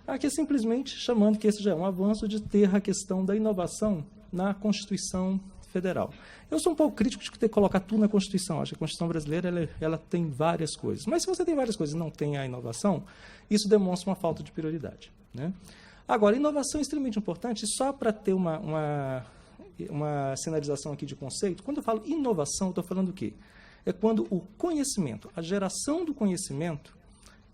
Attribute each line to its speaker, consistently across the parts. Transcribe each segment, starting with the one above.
Speaker 1: Aqui é simplesmente chamando que esse já é um avanço de ter a questão da inovação na Constituição Federal. Eu sou um pouco crítico de ter que colocar tudo na Constituição. Acho que a Constituição brasileira ela tem várias coisas. Mas se você tem várias coisas e não tem a inovação, isso demonstra uma falta de prioridade, né? Agora, inovação é extremamente importante, só para ter uma sinalização aqui de conceito. Quando eu falo inovação, eu estou falando o quê? É quando o conhecimento, a geração do conhecimento,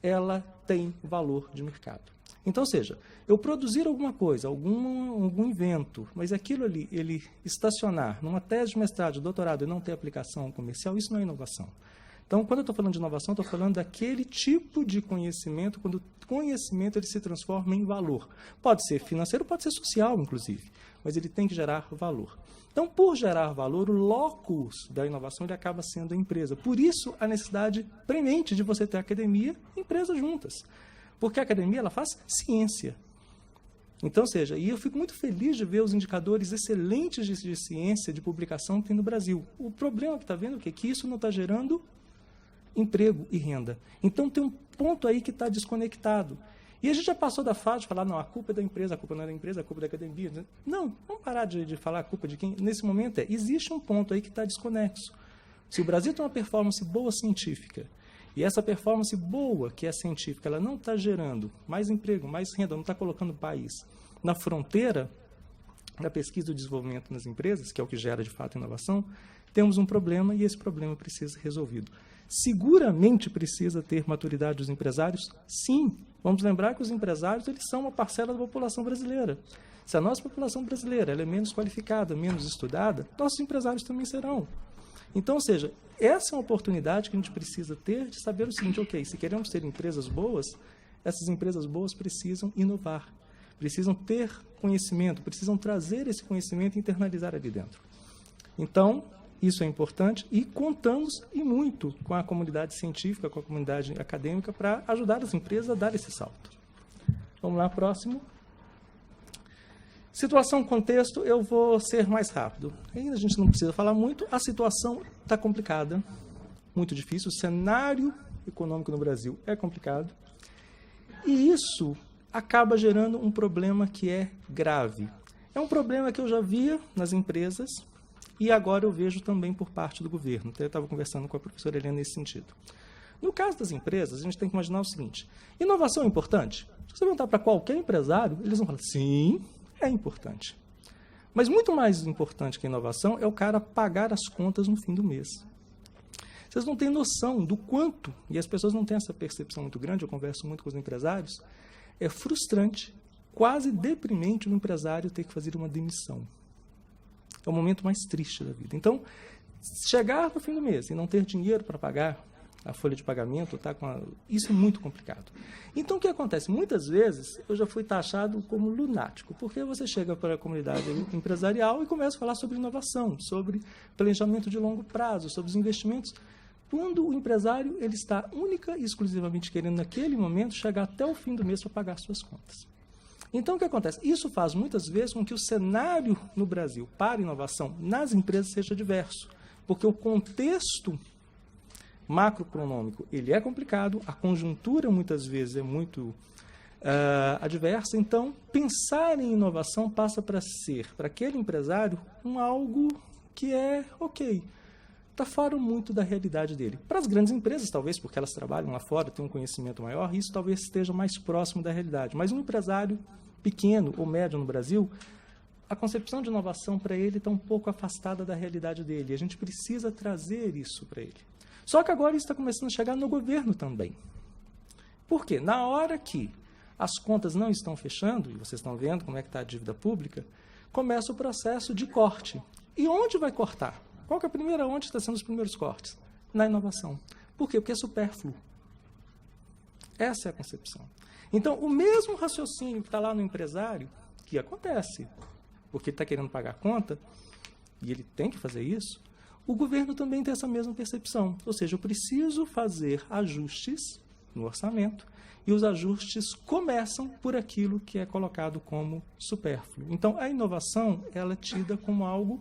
Speaker 1: ela tem valor de mercado. Então, ou seja, eu produzir alguma coisa, algum invento, mas aquilo ali, ele estacionar numa tese de mestrado, de doutorado e não ter aplicação comercial, isso não é inovação. Então, quando eu estou falando de inovação, estou falando daquele tipo de conhecimento, quando o conhecimento ele se transforma em valor. Pode ser financeiro, pode ser social, inclusive, mas ele tem que gerar valor. Então, por gerar valor, o locus da inovação ele acaba sendo a empresa. Por isso, a necessidade premente de você ter academia e empresa juntas. Porque a academia ela faz ciência. Então, ou seja, e eu fico muito feliz de ver os indicadores excelentes de ciência, de publicação que tem no Brasil. O problema que está vendo é que isso não está gerando emprego e renda. Então, tem um ponto aí que está desconectado. E a gente já passou da fase de falar, não, a culpa é da empresa, a culpa não é da empresa, a culpa é da academia. Não, vamos parar de falar a culpa de quem. Nesse momento, existe um ponto aí que está desconexo. Se o Brasil tem uma performance boa científica, e essa performance boa, que é científica, ela não está gerando mais emprego, mais renda, não está colocando o país na fronteira da pesquisa e do desenvolvimento nas empresas, que é o que gera, de fato, inovação, temos um problema e esse problema precisa ser resolvido. Seguramente precisa ter maturidade dos empresários? Sim. Vamos lembrar que os empresários eles são uma parcela da população brasileira. Se a nossa população brasileira ela é menos qualificada, menos estudada, nossos empresários também serão. Então, ou seja, essa é uma oportunidade que a gente precisa ter de saber o seguinte, ok, se queremos ter empresas boas, essas empresas boas precisam inovar, precisam ter conhecimento, precisam trazer esse conhecimento e internalizar ali dentro. Então, isso é importante e contamos e muito com a comunidade científica, com a comunidade acadêmica para ajudar as empresas a dar esse salto. Vamos lá, próximo. Situação, contexto, eu vou ser mais rápido. Ainda a gente não precisa falar muito, a situação está complicada, muito difícil, o cenário econômico no Brasil é complicado, e isso acaba gerando um problema que é grave. É um problema que eu já via nas empresas e agora eu vejo também por parte do governo. Até eu estava conversando com a professora Helena nesse sentido. No caso das empresas, a gente tem que imaginar o seguinte, inovação é importante? Se você perguntar para qualquer empresário, eles vão falar, sim, é importante. Mas muito mais importante que a inovação é o cara pagar as contas no fim do mês. Vocês não têm noção do quanto, e as pessoas não têm essa percepção muito grande, eu converso muito com os empresários, é frustrante, quase deprimente o empresário ter que fazer uma demissão. É o momento mais triste da vida. Então, chegar no fim do mês e não ter dinheiro para pagar a folha de pagamento, isso é muito complicado. Então, o que acontece? Muitas vezes, eu já fui taxado como lunático, porque você chega para a comunidade empresarial e começa a falar sobre inovação, sobre planejamento de longo prazo, sobre os investimentos, quando o empresário ele está única e exclusivamente querendo, naquele momento, chegar até o fim do mês para pagar suas contas. Então, o que acontece? Isso faz, muitas vezes, com que o cenário no Brasil para inovação nas empresas seja diverso, porque o contexto macroeconômico ele é complicado, a conjuntura muitas vezes é muito adversa, então pensar em inovação passa para ser, para aquele empresário, algo que é ok, está fora muito da realidade dele. Para as grandes empresas, talvez, porque elas trabalham lá fora, têm um conhecimento maior, isso talvez esteja mais próximo da realidade. Mas um empresário pequeno ou médio no Brasil, a concepção de inovação para ele está um pouco afastada da realidade dele. A gente precisa trazer isso para ele. Só que agora isso está começando a chegar no governo também. Por quê? Na hora que as contas não estão fechando, e vocês estão vendo como é que está a dívida pública, começa o processo de corte. E onde vai cortar? Qual que é a primeira? Onde estão sendo os primeiros cortes? Na inovação. Por quê? Porque é supérfluo. Essa é a concepção. Então, o mesmo raciocínio que está lá no empresário, que acontece, porque ele está querendo pagar a conta, e ele tem que fazer isso, o governo também tem essa mesma percepção. Ou seja, eu preciso fazer ajustes no orçamento, e os ajustes começam por aquilo que é colocado como supérfluo. Então, a inovação ela é tida como algo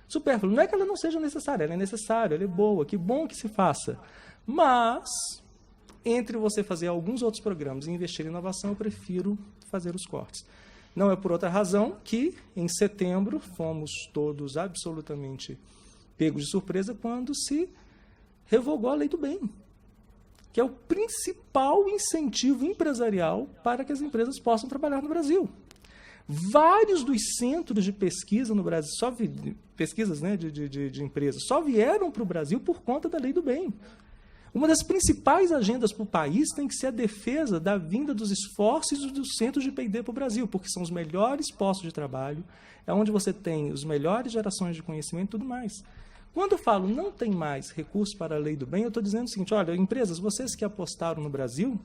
Speaker 1: supérfluo. Não é que ela não seja necessária, ela é necessária, ela é boa, que bom que se faça. Mas entre você fazer alguns outros programas e investir em inovação, eu prefiro fazer os cortes. Não é por outra razão que, em setembro, fomos todos absolutamente pegos de surpresa quando se revogou a Lei do Bem, que é o principal incentivo empresarial para que as empresas possam trabalhar no Brasil. Vários dos centros de pesquisa no Brasil, pesquisas, né, de empresas, só vieram para o Brasil por conta da Lei do Bem. Uma das principais agendas para o país tem que ser a defesa da vinda dos esforços dos centros de P&D para o Brasil, porque são os melhores postos de trabalho, é onde você tem as melhores gerações de conhecimento e tudo mais. Quando eu falo não tem mais recursos para a Lei do Bem, eu estou dizendo o seguinte, olha, empresas, vocês que apostaram no Brasil,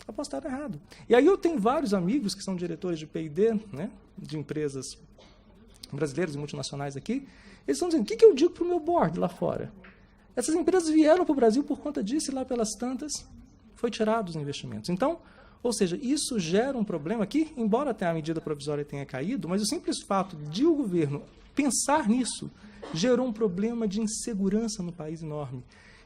Speaker 1: apostaram errado. E aí eu tenho vários amigos que são diretores de P&D, né, de empresas brasileiras e multinacionais aqui, eles estão dizendo, o que eu digo para o meu board lá fora? Essas empresas vieram para o Brasil por conta disso e lá pelas tantas foi tirado os investimentos. Então, ou seja, isso gera um problema aqui, embora até a medida provisória tenha caído, mas o simples fato de o governo pensar nisso gerou um problema de insegurança no país enorme.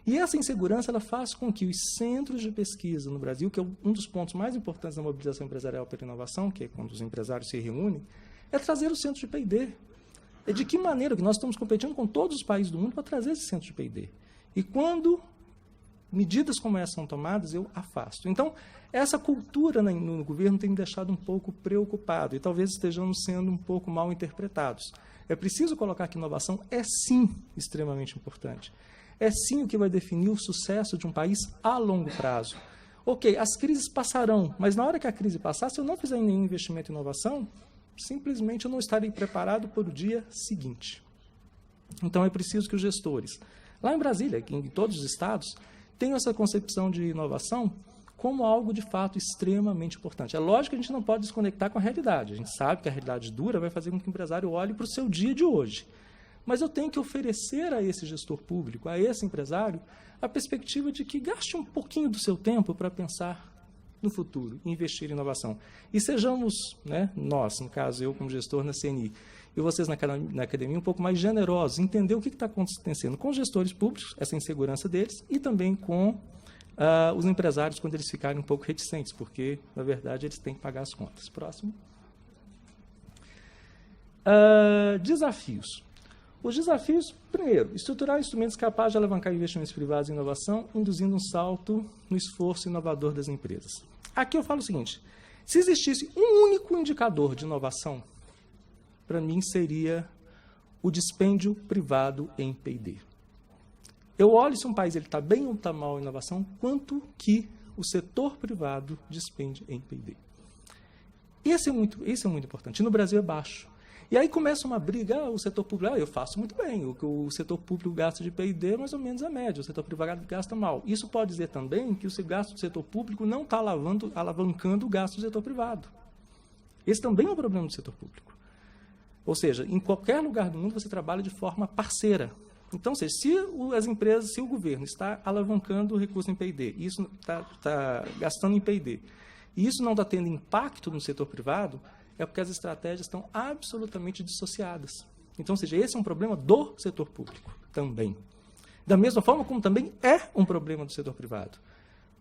Speaker 1: E essa insegurança ela faz com que os centros de pesquisa no Brasil, que é um dos pontos mais importantes da mobilização empresarial pela inovação, que é quando os empresários se reúnem, é trazer o centro de P&D. É de que maneira que nós estamos competindo com todos os países do mundo para trazer esse centro de P&D. E quando medidas como essa são tomadas, eu afasto. Então, essa cultura no governo tem me deixado um pouco preocupado e talvez estejamos sendo um pouco mal interpretados. É preciso colocar que inovação é sim extremamente importante. É sim o que vai definir o sucesso de um país a longo prazo. Ok, as crises passarão, mas na hora que a crise passar, se eu não fizer nenhum investimento em inovação, simplesmente eu não estarei preparado para o dia seguinte. Então é preciso que os gestores, lá em Brasília, em todos os estados, tenham essa concepção de inovação como algo de fato extremamente importante. É lógico que a gente não pode desconectar com a realidade. A gente sabe que a realidade dura vai fazer com que o empresário olhe para o seu dia de hoje. Mas eu tenho que oferecer a esse gestor público, a esse empresário, a perspectiva de que gaste um pouquinho do seu tempo para pensar no futuro, investir em inovação. E sejamos, né, nós, no caso eu como gestor na CNI, e vocês na academia, um pouco mais generosos, entender o que está acontecendo com os gestores públicos, essa insegurança deles, e também com os empresários quando eles ficarem um pouco reticentes, porque, na verdade, eles têm que pagar as contas. Próximo. Desafios. Os desafios, primeiro, estruturar instrumentos capazes de alavancar investimentos privados em inovação, induzindo um salto no esforço inovador das empresas. Aqui eu falo o seguinte, se existisse um único indicador de inovação, para mim seria o dispêndio privado em P&D. Eu olho se um país está bem ou está mal em inovação, quanto que o setor privado despende em P&D. Esse é muito importante. E no Brasil é baixo. E aí começa uma briga, o setor público, eu faço muito bem, o setor público gasta de P&D mais ou menos a média, o setor privado gasta mal. Isso pode dizer também que o gasto do setor público não está alavancando o gasto do setor privado. Esse também é um problema do setor público. Ou seja, em qualquer lugar do mundo você trabalha de forma parceira. Então, ou seja, se as empresas, se o governo está alavancando o recurso em P&D, isso está gastando em P&D, e isso não está tendo impacto no setor privado, é porque as estratégias estão absolutamente dissociadas. Então, ou seja, esse é um problema do setor público também. Da mesma forma como também é um problema do setor privado.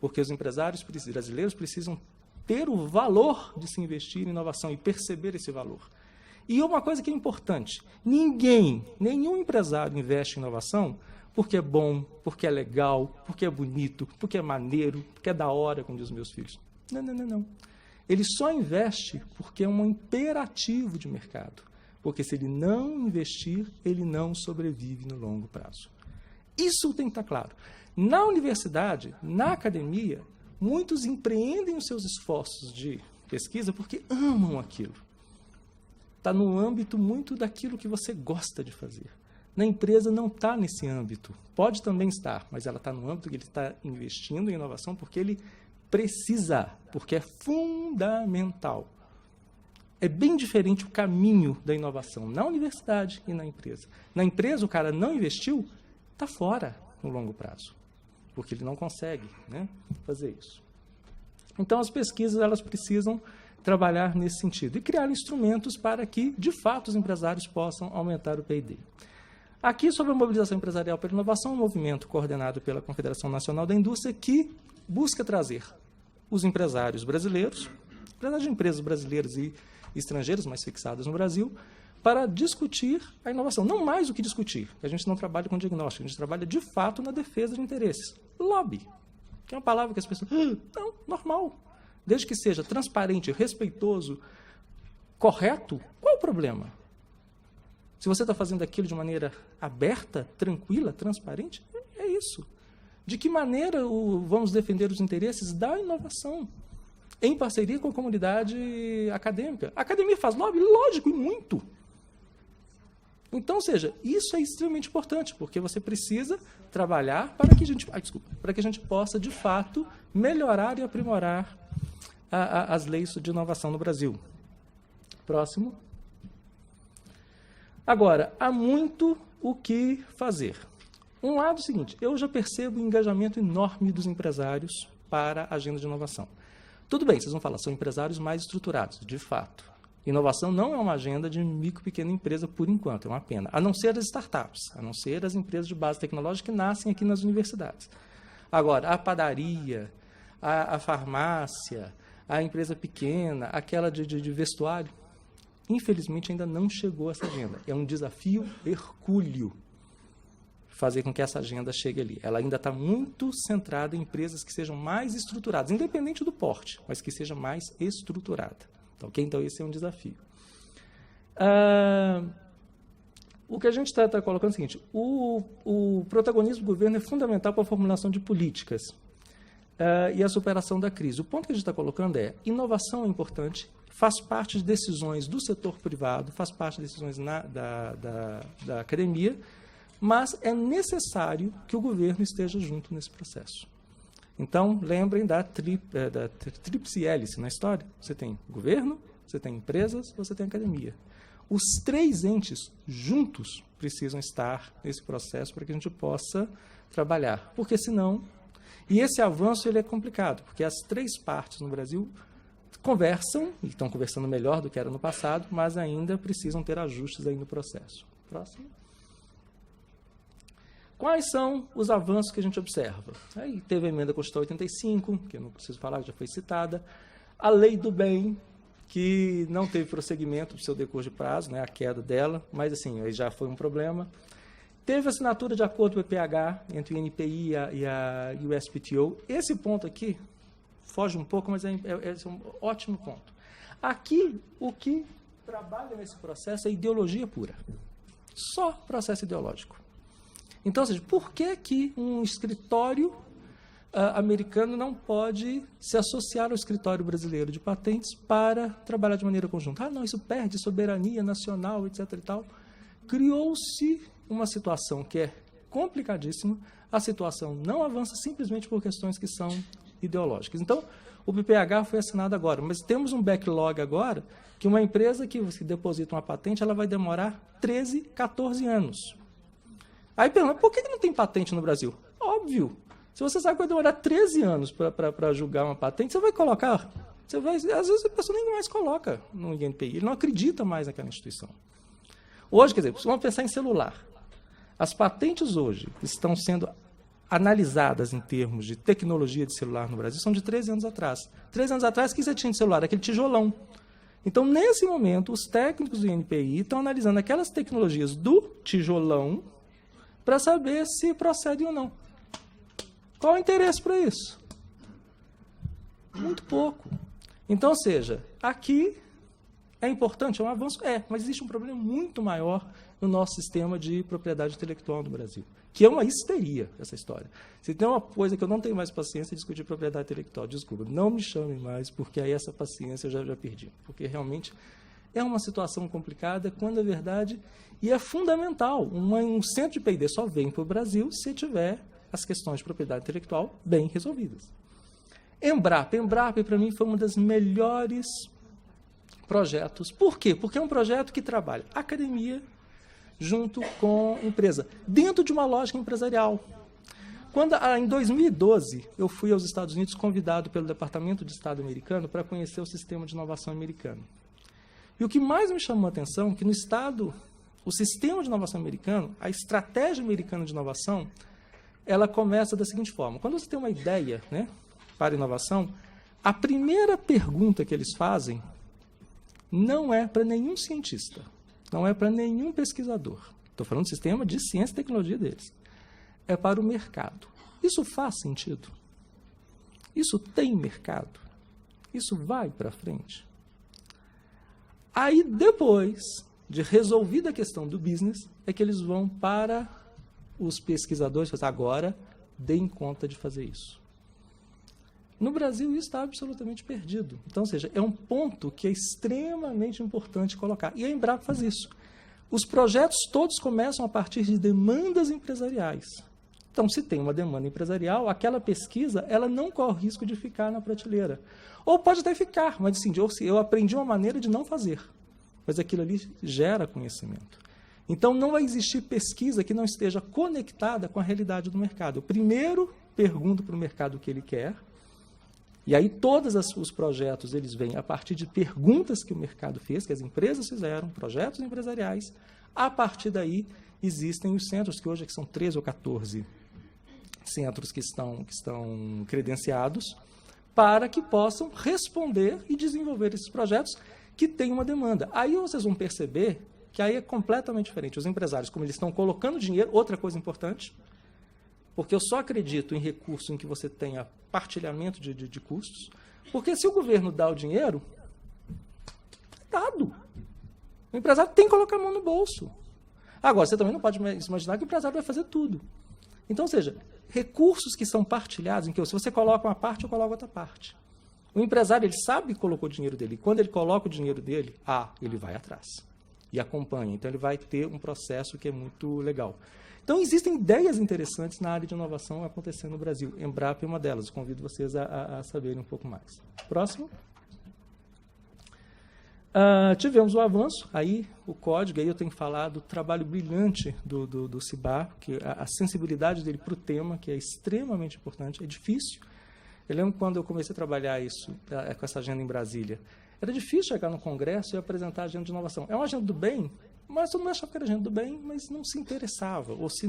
Speaker 1: Porque os empresários brasileiros precisam ter o valor de se investir em inovação e perceber esse valor. E uma coisa que é importante, nenhum empresário investe em inovação porque é bom, porque é legal, porque é bonito, porque é maneiro, porque é da hora, como diz os meus filhos. Não. Ele só investe porque é um imperativo de mercado. Porque se ele não investir, ele não sobrevive no longo prazo. Isso tem que estar claro. Na universidade, na academia, muitos empreendem os seus esforços de pesquisa porque amam aquilo. Está no âmbito muito daquilo que você gosta de fazer. Na empresa não está nesse âmbito. Pode também estar, mas ela está no âmbito que ele está investindo em inovação porque ele precisa, porque é fundamental. É bem diferente o caminho da inovação na universidade e na empresa. Na empresa, o cara não investiu, está fora no longo prazo, porque ele não consegue, né, fazer isso. Então, as pesquisas elas precisam trabalhar nesse sentido e criar instrumentos para que, de fato, os empresários possam aumentar o P&D. Aqui, sobre a mobilização empresarial pela inovação, um movimento coordenado pela Confederação Nacional da Indústria que busca trazer os empresários brasileiros, empresários de empresas brasileiras e estrangeiras, mais fixadas no Brasil, para discutir a inovação. Não mais do que discutir, a gente não trabalha com diagnóstico, a gente trabalha, de fato, na defesa de interesses. Lobby, que é uma palavra que as pessoas... Não, normal. Desde que seja transparente, respeitoso, correto, qual o problema? Se você está fazendo aquilo de maneira aberta, tranquila, transparente, é isso. De que maneira vamos defender os interesses da inovação? Em parceria com a comunidade acadêmica. A academia faz lobby? Lógico, e muito. Então, ou seja, isso é extremamente importante, porque você precisa trabalhar para que a gente possa, de fato, melhorar e aprimorar as leis de inovação no Brasil. Próximo. Agora, há muito o que fazer. Um lado é o seguinte, eu já percebo um engajamento enorme dos empresários para a agenda de inovação. Tudo bem, vocês vão falar, são empresários mais estruturados, de fato. Inovação não é uma agenda de micro e pequena empresa por enquanto, é uma pena. A não ser as startups, a não ser as empresas de base tecnológica que nascem aqui nas universidades. Agora, a padaria, a farmácia, a empresa pequena, aquela de vestuário, infelizmente ainda não chegou essa agenda. É um desafio hercúleo fazer com que essa agenda chegue ali. Ela ainda está muito centrada em empresas que sejam mais estruturadas, independente do porte, mas que seja mais estruturada. Tá, okay? Então, esse é um desafio. O que a gente está colocando é o seguinte, o protagonismo do governo é fundamental para a formulação de políticas e a superação da crise. O ponto que a gente está colocando é, inovação é importante, faz parte de decisões do setor privado, faz parte de decisões da academia, mas é necessário que o governo esteja junto nesse processo. Então, lembrem da tríplice hélice na história. Você tem governo, você tem empresas, você tem academia. Os três entes juntos precisam estar nesse processo para que a gente possa trabalhar. Porque senão... E esse avanço ele é complicado, porque as três partes no Brasil conversam, e estão conversando melhor do que era no passado, mas ainda precisam ter ajustes aí no processo. Próximo. Quais são os avanços que a gente observa? Aí teve a emenda constitucional 85, que eu não preciso falar, que já foi citada. A lei do bem, que não teve prosseguimento do seu decurso de prazo, né, a queda dela, mas assim, aí já foi um problema. Teve assinatura de acordo do PPH entre o INPI e o SPTO. Esse ponto aqui foge um pouco, mas é um ótimo ponto. Aqui, o que trabalha nesse processo é ideologia pura. Só processo ideológico. Então, ou seja, por que um escritório americano não pode se associar ao escritório brasileiro de patentes para trabalhar de maneira conjunta? Ah, não, isso perde soberania nacional, etc. e tal. Criou-se uma situação que é complicadíssima, a situação não avança simplesmente por questões que são ideológicas. Então, o PPH foi assinado agora, mas temos um backlog agora que uma empresa que deposita uma patente, ela vai demorar 13, 14 anos. Aí pergunta, por que não tem patente no Brasil? Óbvio. Se você sabe que vai demorar 13 anos para julgar uma patente, você vai colocar. Às vezes a pessoa nem mais coloca no INPI, ele não acredita mais naquela instituição. Hoje, quer dizer, vamos pensar em celular. As patentes hoje que estão sendo analisadas em termos de tecnologia de celular no Brasil são de 13 anos atrás. 13 anos atrás, o que você tinha de celular? Aquele tijolão. Então, nesse momento, os técnicos do INPI estão analisando aquelas tecnologias do tijolão para saber se procedem ou não. Qual o interesse para isso? Muito pouco. Então, ou seja, aqui é importante, é um avanço? É, mas existe um problema muito maior no nosso sistema de propriedade intelectual no Brasil, que é uma histeria, essa história. Se tem uma coisa que eu não tenho mais paciência é discutir propriedade intelectual, desculpa, não me chamem mais, porque aí essa paciência eu já perdi. Porque realmente é uma situação complicada, quando é verdade, e é fundamental. Um centro de P&D só vem para o Brasil se tiver as questões de propriedade intelectual bem resolvidas. Embrapa, para mim, foi um dos melhores projetos. Por quê? Porque é um projeto que trabalha academia junto com empresa, dentro de uma lógica empresarial. Em 2012, eu fui aos Estados Unidos convidado pelo Departamento de Estado americano para conhecer o sistema de inovação americano. E o que mais me chamou a atenção é que no estado O sistema de inovação americano, a estratégia americana de inovação, ela começa da seguinte forma. Quando você tem uma ideia, né, para inovação, a primeira pergunta que eles fazem não é para nenhum cientista, não é para nenhum pesquisador. Estou falando do sistema de ciência e tecnologia deles. É para o mercado. Isso faz sentido? Isso tem mercado? Isso vai para frente? Aí, depois de resolvida a questão do business, é que eles vão para os pesquisadores e falam, agora deem conta de fazer isso. No Brasil, isso está absolutamente perdido. Então, ou seja, é um ponto que é extremamente importante colocar. E a Embrapa faz isso. Os projetos todos começam a partir de demandas empresariais. Então, se tem uma demanda empresarial, aquela pesquisa ela não corre risco de ficar na prateleira. Ou pode até ficar, mas assim, eu aprendi uma maneira de não fazer. Mas aquilo ali gera conhecimento. Então, não vai existir pesquisa que não esteja conectada com a realidade do mercado. Eu primeiro pergunto para o mercado o que ele quer, e aí todos os projetos eles vêm a partir de perguntas que o mercado fez, que as empresas fizeram, projetos empresariais. A partir daí, existem os centros, que hoje são 13 ou 14 centros que estão credenciados, para que possam responder e desenvolver esses projetos que têm uma demanda. Aí vocês vão perceber que aí é completamente diferente. Os empresários, como eles estão colocando dinheiro, outra coisa importante, porque eu só acredito em recurso em que você tenha partilhamento de custos, porque se o governo dá o dinheiro, é dado. O empresário tem que colocar a mão no bolso. Agora, você também não pode imaginar que o empresário vai fazer tudo. Então, ou seja, recursos que são partilhados, em que se você coloca uma parte, eu coloco outra parte. O empresário, ele sabe que colocou o dinheiro dele. E quando ele coloca o dinheiro dele, ele vai atrás. E acompanha. Então, ele vai ter um processo que é muito legal. Então, existem ideias interessantes na área de inovação acontecendo no Brasil. Embrapa é uma delas. Eu convido vocês a saberem um pouco mais. Próximo. Tivemos o avanço, aí o código, aí eu tenho que falar do trabalho brilhante do Cibar, que a sensibilidade dele para o tema, que é extremamente importante, é difícil. Eu lembro quando eu comecei a trabalhar isso, com essa agenda em Brasília, era difícil chegar no Congresso e apresentar a agenda de inovação. É uma agenda do bem, mas todo mundo achava que era agenda do bem, mas não se interessava ou se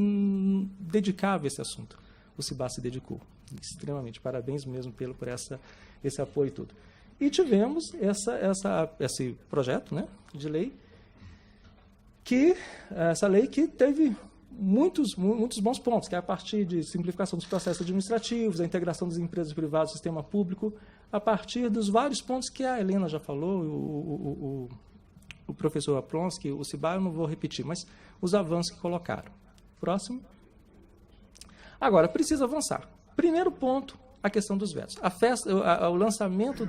Speaker 1: dedicava a esse assunto. O Cibar se dedicou, extremamente. Parabéns mesmo por esse apoio e tudo. E tivemos esse projeto, né, de lei, essa lei que teve muitos bons pontos, que é a partir de simplificação dos processos administrativos, a integração das empresas privadas no sistema público, a partir dos vários pontos que a Helena já falou, o professor Aplonsky, o Cibar, eu não vou repetir, mas os avanços que colocaram. Próximo. Agora, precisa avançar. Primeiro ponto, a questão dos vetos. O lançamento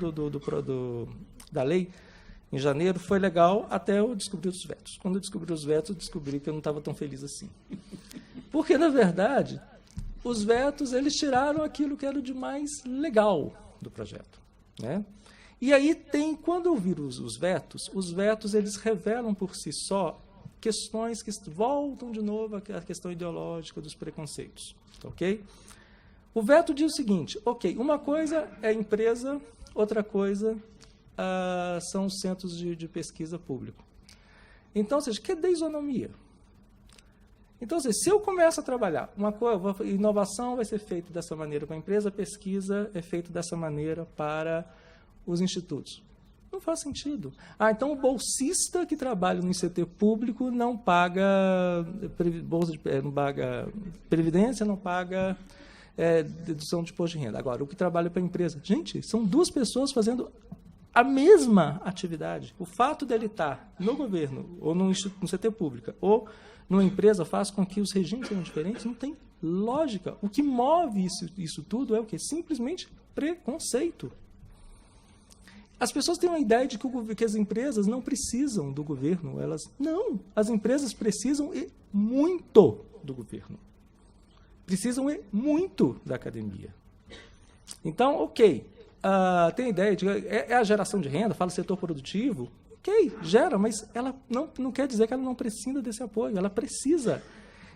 Speaker 1: da lei em janeiro foi legal até eu descobrir os vetos. Quando eu descobri os vetos, eu descobri que eu não estava tão feliz assim. Porque, na verdade, os vetos eles tiraram aquilo que era de mais legal do projeto, né? E aí quando eu vi os vetos eles revelam por si só questões que voltam de novo à questão ideológica dos preconceitos, ok? O veto diz o seguinte, ok, uma coisa é empresa, outra coisa são os centros de pesquisa público. Então, ou seja, que é deisonomia? Então, ou seja, se eu começo a trabalhar, inovação vai ser feita dessa maneira com a empresa, pesquisa é feita dessa maneira para os institutos. Não faz sentido. Então o bolsista que trabalha no ICT público não paga não paga previdência, não paga dedução de imposto de renda. Agora, o que trabalha para a empresa? Gente, são duas pessoas fazendo a mesma atividade. O fato dele estar no governo, ou no CT pública, ou numa empresa, faz com que os regimes sejam diferentes, não tem lógica. O que move isso tudo é o quê? Simplesmente preconceito. As pessoas têm uma ideia de que as empresas não precisam do governo. Não, as empresas precisam e muito do governo. Precisam e muito da academia. Então, ok, tem ideia de a geração de renda, fala setor produtivo, ok, gera, mas ela não quer dizer que ela não precisa desse apoio, ela precisa.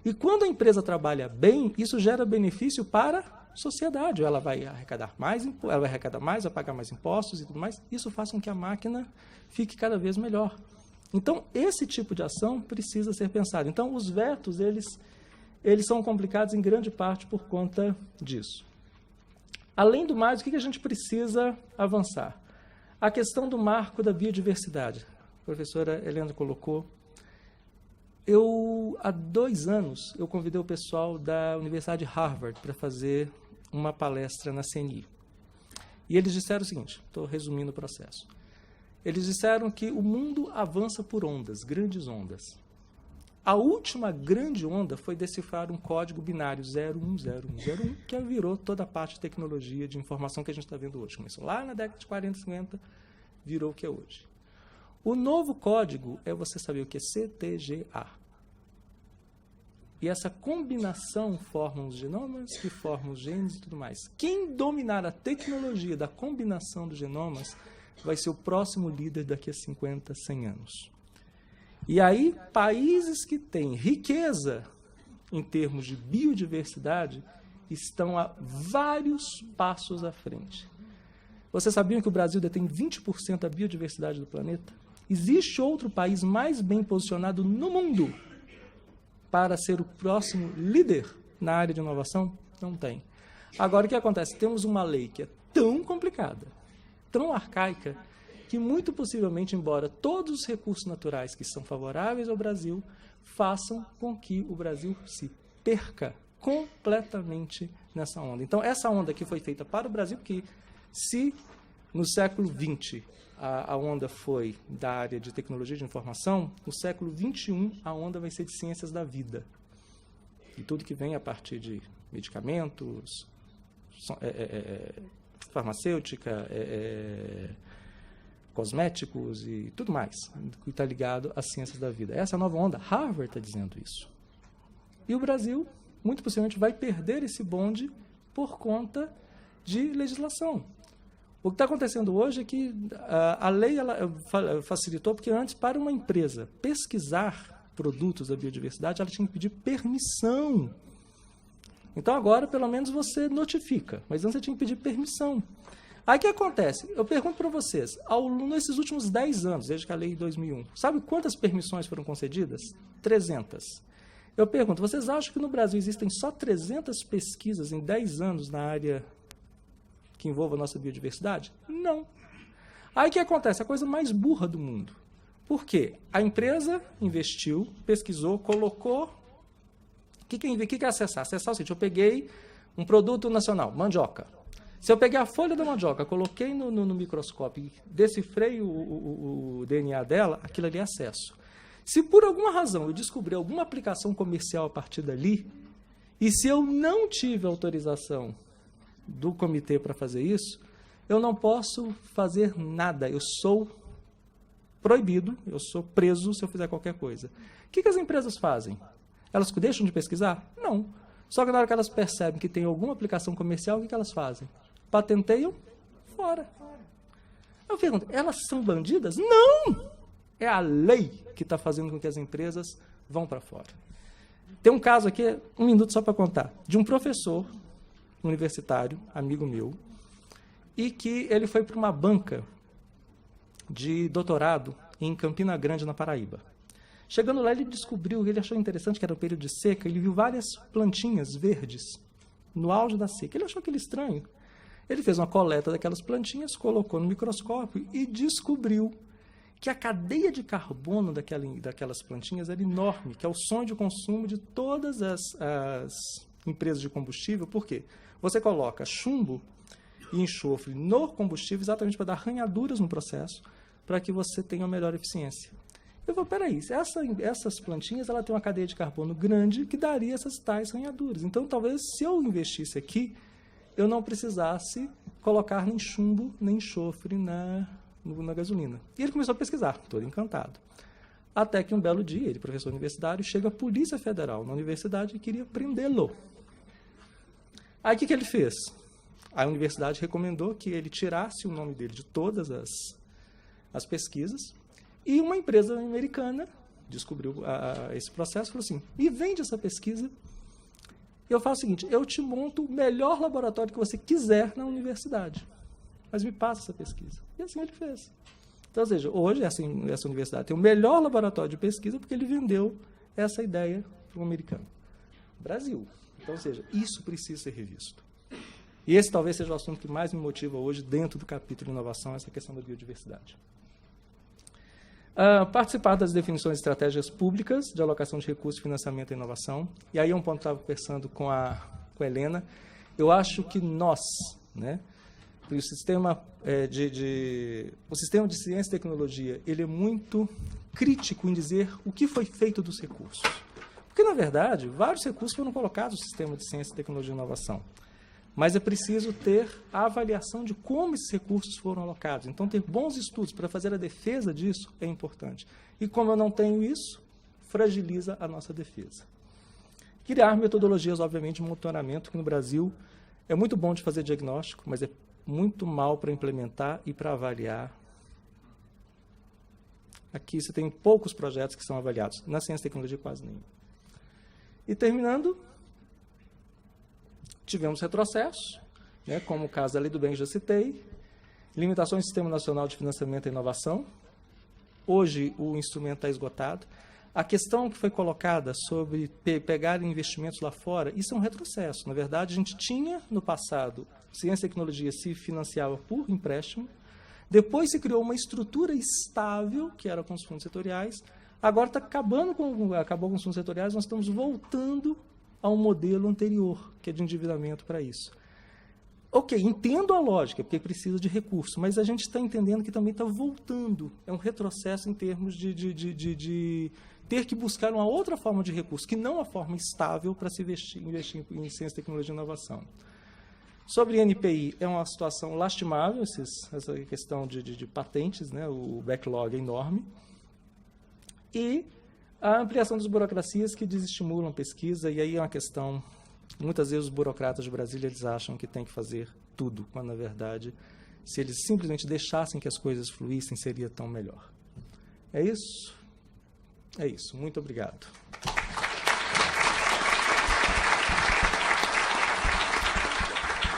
Speaker 1: E quando a empresa trabalha bem, isso gera benefício para a sociedade. Ela vai arrecadar mais, vai pagar mais impostos e tudo mais. Isso faz com que a máquina fique cada vez melhor. Então, esse tipo de ação precisa ser pensado. Então, os vetos, eles são complicados em grande parte por conta disso. Além do mais, o que a gente precisa avançar? A questão do marco da biodiversidade. A professora Helena colocou. Há 2 anos, eu convidei o pessoal da Universidade de Harvard para fazer uma palestra na CNI. E eles disseram o seguinte, estou resumindo o processo. Eles disseram que o mundo avança por ondas, grandes ondas. A última grande onda foi decifrar um código binário 010101, que virou toda a parte de tecnologia de informação que a gente está vendo hoje. Começou lá na década de 40, 50, virou o que é hoje. O novo código é você saber o que é CTGA. E essa combinação forma os genomas, que formam os genes e tudo mais. Quem dominar a tecnologia da combinação dos genomas vai ser o próximo líder daqui a 50, 100 anos. E aí, países que têm riqueza em termos de biodiversidade estão a vários passos à frente. Vocês sabiam que o Brasil detém 20% da biodiversidade do planeta? Existe outro país mais bem posicionado no mundo para ser o próximo líder na área de inovação? Não tem. Agora, o que acontece? Temos uma lei que é tão complicada, tão arcaica, que muito possivelmente, embora todos os recursos naturais que são favoráveis ao Brasil, façam com que o Brasil se perca completamente nessa onda. Então, essa onda que foi feita para o Brasil, que se no século XX a onda foi da área de tecnologia de informação, no século XXI a onda vai ser de ciências da vida. E tudo que vem a partir de medicamentos, farmacêutica, cosméticos e tudo mais, que está ligado às ciências da vida. Essa é a nova onda. Harvard está dizendo isso. E o Brasil, muito possivelmente, vai perder esse bonde por conta de legislação. O que está acontecendo hoje é que a lei facilitou, porque antes, para uma empresa pesquisar produtos da biodiversidade, ela tinha que pedir permissão. Então, agora, pelo menos, você notifica, mas antes você tinha que pedir permissão. Aí o que acontece? Eu pergunto para vocês, nesses últimos 10 anos, desde que a lei de 2001, sabe quantas permissões foram concedidas? 300. Eu pergunto, vocês acham que no Brasil existem só 300 pesquisas em 10 anos na área que envolva a nossa biodiversidade? Não. Aí o que acontece? A coisa mais burra do mundo. Por quê? A empresa investiu, pesquisou, colocou... O que é acessar? Acessar é o seguinte, eu peguei um produto nacional, mandioca. Se eu peguei a folha da mandioca, coloquei no microscópio e decifrei o DNA dela, aquilo ali é acesso. Se por alguma razão eu descobrir alguma aplicação comercial a partir dali, e se eu não tive autorização do comitê para fazer isso, eu não posso fazer nada. Eu sou proibido, eu sou preso se eu fizer qualquer coisa. O que as empresas fazem? Elas deixam de pesquisar? Não. Só que na hora que elas percebem que tem alguma aplicação comercial, o que elas fazem? Patenteiam? Fora. Eu pergunto, elas são bandidas? Não! É a lei que está fazendo com que as empresas vão para fora. Tem um caso aqui, 1 minuto só para contar, de um professor universitário, amigo meu, e que ele foi para uma banca de doutorado em Campina Grande, na Paraíba. Chegando lá, ele descobriu, ele achou interessante que era um período de seca, ele viu várias plantinhas verdes no auge da seca. Ele achou aquilo estranho. Ele fez uma coleta daquelas plantinhas, colocou no microscópio e descobriu que a cadeia de carbono daquelas plantinhas era enorme, que é o sonho de consumo de todas as empresas de combustível. Por quê? Você coloca chumbo e enxofre no combustível exatamente para dar arranhaduras no processo, para que você tenha uma melhor eficiência. Eu vou, peraí, essas plantinhas ela tem uma cadeia de carbono grande que daria essas tais arranhaduras. Então, talvez, se eu investisse aqui, eu não precisasse colocar nem chumbo, nem enxofre na gasolina. E ele começou a pesquisar, todo encantado. Até que um belo dia, ele, professor universitário, chega a Polícia Federal na universidade e queria prendê-lo. Aí o que ele fez? A universidade recomendou que ele tirasse o nome dele de todas as pesquisas, e uma empresa americana descobriu esse processo e falou assim, me vende essa pesquisa, eu faço o seguinte, eu te monto o melhor laboratório que você quiser na universidade, mas me passa essa pesquisa. E assim ele fez. Então, ou seja, hoje essa universidade tem o melhor laboratório de pesquisa porque ele vendeu essa ideia para um americano. Brasil. Então, ou seja, isso precisa ser revisto. E esse talvez seja o assunto que mais me motiva hoje dentro do capítulo de inovação, essa questão da biodiversidade. Participar das definições de estratégias públicas de alocação de recursos, financiamento e inovação. E aí é um ponto que eu estava conversando com a Helena. Eu acho que nós, né, o sistema de ciência e tecnologia, ele é muito crítico em dizer o que foi feito dos recursos. Porque, na verdade, vários recursos foram colocados no sistema de ciência, tecnologia e inovação. Mas é preciso ter a avaliação de como esses recursos foram alocados. Então, ter bons estudos para fazer a defesa disso é importante. E como eu não tenho isso, fragiliza a nossa defesa. Criar metodologias, obviamente, de monitoramento, que no Brasil é muito bom de fazer diagnóstico, mas é muito mal para implementar e para avaliar. Aqui você tem poucos projetos que são avaliados. Na ciência e tecnologia, quase nenhum. E terminando, tivemos retrocessos, né, como o caso da Lei do Bem que já citei, limitações do Sistema Nacional de Financiamento e Inovação. Hoje o instrumento está esgotado. A questão que foi colocada sobre pegar investimentos lá fora, isso é um retrocesso. Na verdade, a gente tinha, no passado, ciência e tecnologia se financiava por empréstimo, depois se criou uma estrutura estável, que era com os fundos setoriais, agora acabou com os fundos setoriais, nós estamos voltando a um modelo anterior, que é de endividamento para isso. Ok, entendo a lógica, porque precisa de recurso, mas a gente está entendendo que também está voltando. É um retrocesso em termos de ter que buscar uma outra forma de recurso, que não a forma estável para se investir em ciência, tecnologia e inovação. Sobre NPI, é uma situação lastimável, essa questão de patentes, né, o backlog é enorme. E a ampliação das burocracias que desestimulam pesquisa, e aí é uma questão, muitas vezes os burocratas de Brasília eles acham que tem que fazer tudo, quando na verdade, se eles simplesmente deixassem que as coisas fluíssem, seria tão melhor. É isso? É isso. Muito obrigado.